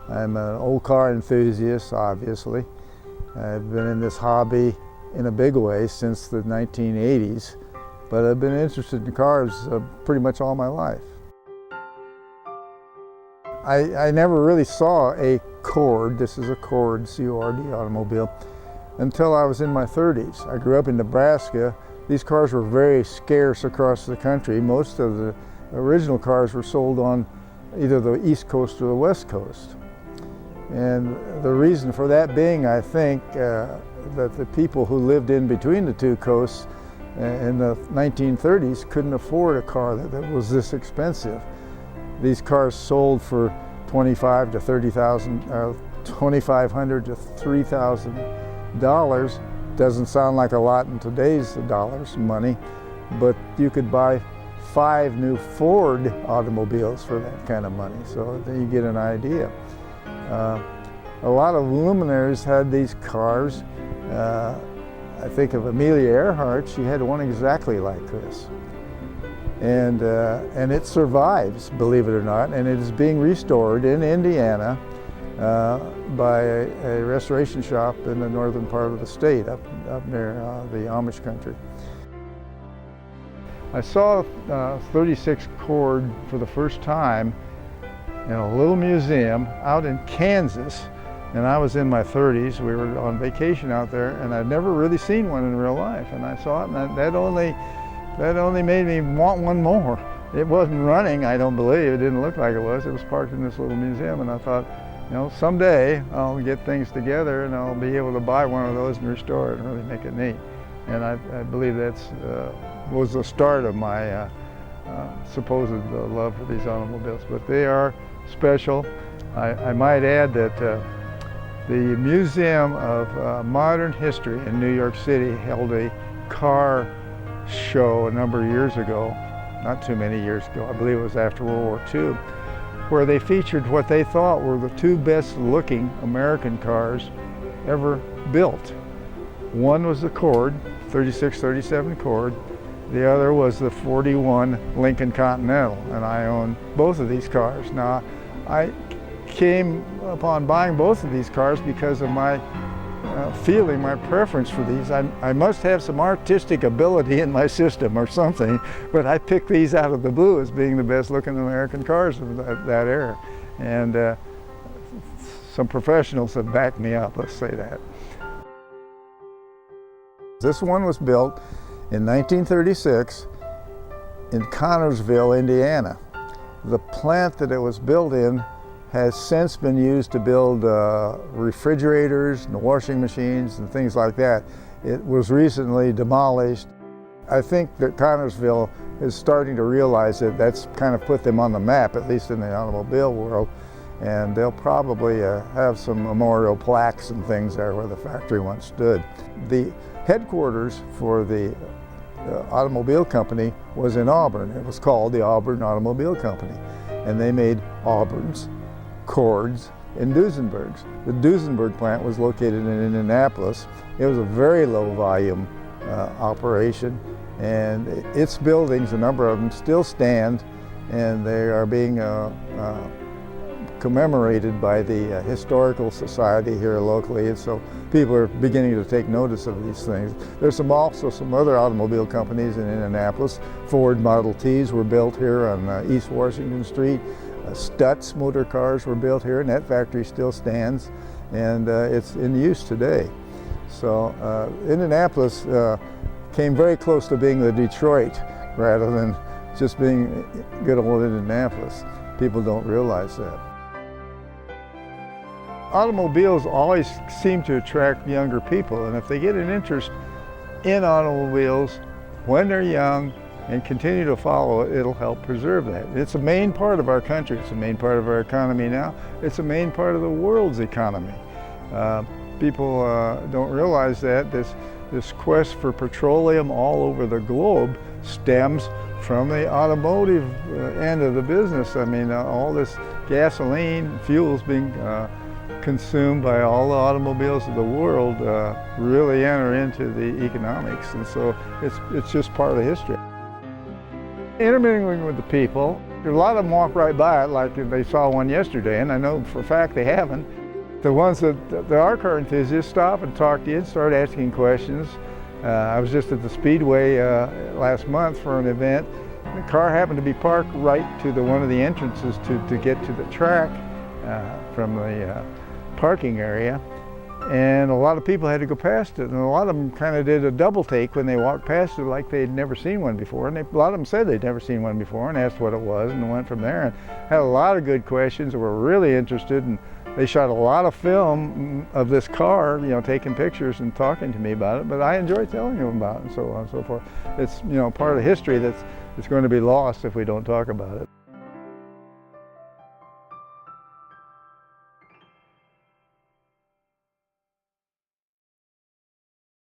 I'm an old car enthusiast, obviously. I've been in this hobby in a big way since the 1980s, but I've been interested in cars pretty much all my life. I never really saw a Cord, this is a Cord, C-O-R-D automobile, until I was in my 30s. I grew up in Nebraska. These cars were very scarce across the country. Most of the original cars were sold on either the East Coast or the West Coast. And the reason for that being, I think, that the people who lived in between the two coasts in the 1930s couldn't afford a car that was this expensive. These cars sold for $2,500 to $3,000. Doesn't sound like a lot in today's dollars, money, but you could buy 5 new Ford automobiles for that kind of money, so then you get an idea. A lot of luminaries had these cars. I think of Amelia Earhart. She had one exactly like this. And it survives, believe it or not, and it is being restored in Indiana by a restoration shop in the northern part of the state, up near the Amish country. I saw 36 Cord for the first time in a little museum out in Kansas, and I was in my 30s. We were on vacation out there, and I'd never really seen one in real life, and I saw it, and that only made me want one more. It wasn't running, I don't believe. It didn't look like it was. It was parked in this little museum, and I thought, you know, someday I'll get things together and I'll be able to buy one of those and restore it and really make it neat. And I believe that's was the start of my supposed love for these automobiles. But they are special. I might add that the Museum of Modern History in New York City held a car show a number of years ago, not too many years ago, I believe it was after World War II, where they featured what they thought were the 2 best looking American cars ever built. One was the Cord, 3637 Cord. The other was the 41 Lincoln Continental, and I own both of these cars. Now, I came upon buying both of these cars because of my feeling, my preference for these. I must have some artistic ability in my system or something, but I picked these out of the blue as being the best looking American cars of that era. And some professionals have backed me up, let's say that. This one was built in 1936 in Connersville, Indiana. The plant that it was built in has since been used to build refrigerators and washing machines and things like that. It was recently demolished. I think that Connersville is starting to realize that that's kind of put them on the map, at least in the automobile world, and they'll probably have some memorial plaques and things there where the factory once stood. The headquarters for the automobile company was in Auburn. It was called the Auburn Automobile Company, and they made Auburns, Cords, and Duesenbergs. The Duesenberg plant was located in Indianapolis. It was a very low volume operation, and its buildings, a number of them, still stand, and they are being commemorated by the Historical Society here locally, and so people are beginning to take notice of these things. There's also some other automobile companies in Indianapolis. Ford Model Ts were built here on East Washington Street. Stutz motor cars were built here, and that factory still stands, and it's in use today. So Indianapolis came very close to being the Detroit rather than just being good old Indianapolis. People don't realize that. Automobiles always seem to attract younger people, and if they get an interest in automobiles when they're young and continue to follow it, it'll help preserve that. It's a main part of our country. It's a main part of our economy now. It's a main part of the world's economy. People don't realize that this quest for petroleum all over the globe stems from the automotive end of the business. I mean, all this gasoline, fuels being consumed by all the automobiles of the world really enter into the economics, and so it's just part of history. Intermingling with the people, A lot of them walk right by it like they saw one yesterday, and I know for a fact they haven't. The ones that are car enthusiasts stop and talk to you and start asking questions. I was just at the Speedway last month for an event. The car happened to be parked right to one of the entrances to get to the track from the parking area. And a lot of people had to go past it, and a lot of them kind of did a double take when they walked past it like they'd never seen one before. And a lot of them said they'd never seen one before and asked what it was, and went from there and had a lot of good questions and were really interested. And they shot a lot of film of this car, you know, taking pictures and talking to me about it. But I enjoy telling them about it and so on and so forth. It's, you know, part of history that's going to be lost if we don't talk about it.